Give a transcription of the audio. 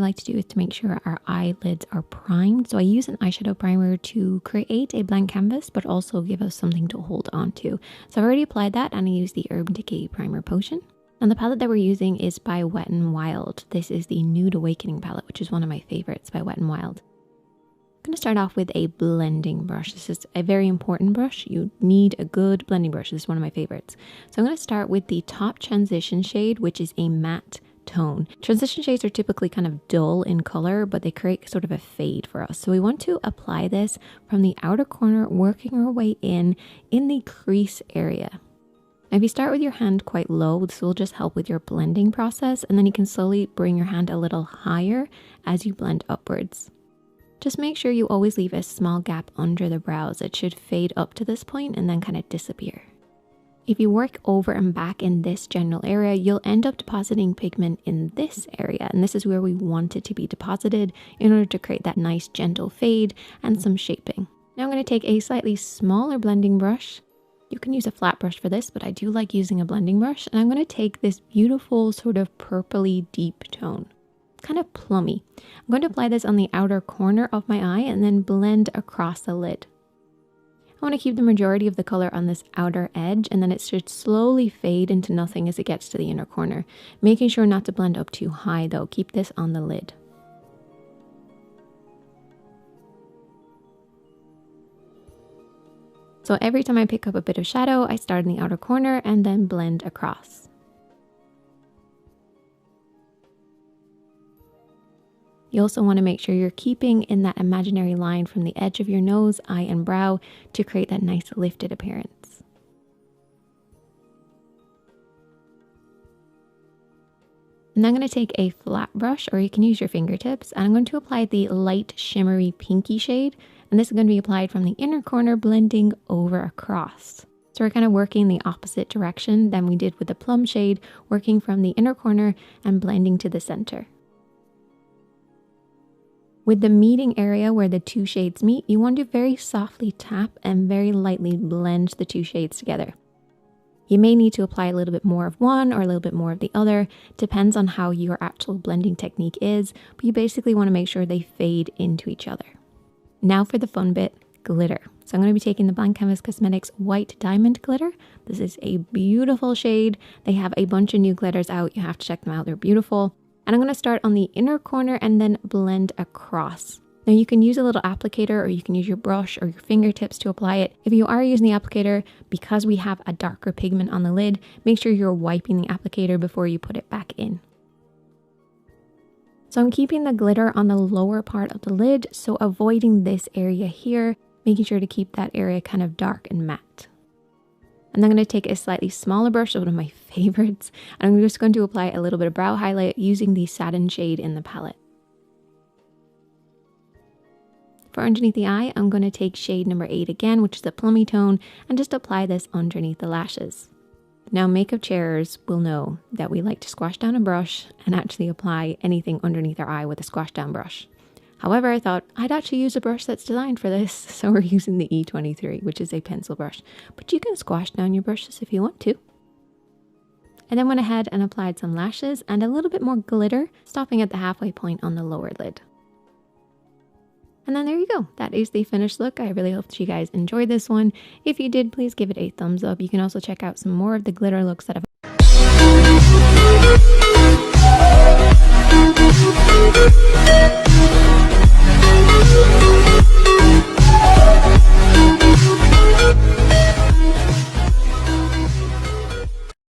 like to do is to make sure our eyelids are primed. So I use an eyeshadow primer to create a blank canvas, but also give us something to hold on to. So I've already applied that, and I use the Urban Decay Primer Potion. And the palette that we're using is by Wet n Wild. This is the Nude Awakening palette, which is one of my favorites by Wet n Wild. I'm going to start off with a blending brush. This is a very important brush. You need a good blending brush. This is one of my favorites. So I'm going to start with the top transition shade, which is a matte tone. Transition shades are typically kind of dull in color, but they create sort of a fade for us. So we want to apply this from the outer corner, working our way in the crease area. Now, if you start with your hand quite low, this will just help with your blending process, and then you can slowly bring your hand a little higher as you blend upwards. Just make sure you always leave a small gap under the brows. It should fade up to this point and then kind of disappear. If you work over and back in this general area, you'll end up depositing pigment in this area, and this is where we want it to be deposited in order to create that nice gentle fade and some shaping. Now I'm going to take a slightly smaller blending brush. You can use a flat brush for this, but I do like using a blending brush. And I'm going to take this beautiful sort of purpley deep tone, kind of plummy. I'm going to apply this on the outer corner of my eye and then blend across the lid. I want to keep the majority of the color on this outer edge, and then it should slowly fade into nothing as it gets to the inner corner. Making sure not to blend up too high though. Keep this on the lid. So every time I pick up a bit of shadow, I start in the outer corner and then blend across. You also want to make sure you're keeping in that imaginary line from the edge of your nose, eye, and brow to create that nice lifted appearance. And I'm going to take a flat brush, or you can use your fingertips, and I'm going to apply the light shimmery pinky shade. And this is going to be applied from the inner corner, blending over across. So we're kind of working the opposite direction than we did with the plum shade, working from the inner corner and blending to the center. With the meeting area where the two shades meet, you want to very softly tap and very lightly blend the two shades together. You may need to apply a little bit more of one or a little bit more of the other, depends on how your actual blending technique is, but you basically want to make sure they fade into each other. Now for the fun bit, glitter. So I'm going to be taking the Blank Canvas Cosmetics White Diamond Glitter. This is a beautiful shade. They have a bunch of new glitters out. You have to check them out. They're beautiful. And I'm going to start on the inner corner and then blend across. Now you can use a little applicator, or you can use your brush or your fingertips to apply it. If you are using the applicator, because we have a darker pigment on the lid, make sure you're wiping the applicator before you put it back in. So I'm keeping the glitter on the lower part of the lid, so avoiding this area here, making sure to keep that area kind of dark and matte. And I'm going to take a slightly smaller brush, one of my favorites, and I'm just going to apply a little bit of brow highlight using the satin shade in the palette. For underneath the eye, I'm going to take shade number 8 again, which is the plummy tone, and just apply this underneath the lashes. Now, makeup chairers will know that we like to squash down a brush and actually apply anything underneath our eye with a squash down brush. However, I thought I'd actually use a brush that's designed for this, so we're using the E23, which is a pencil brush. But you can squash down your brushes if you want to. I then went ahead and applied some lashes and a little bit more glitter, stopping at the halfway point on the lower lid. And then there you go. That is the finished look. I really hope that you guys enjoyed this one. If you did, please give it a thumbs up. You can also check out some more of the glitter looks that I've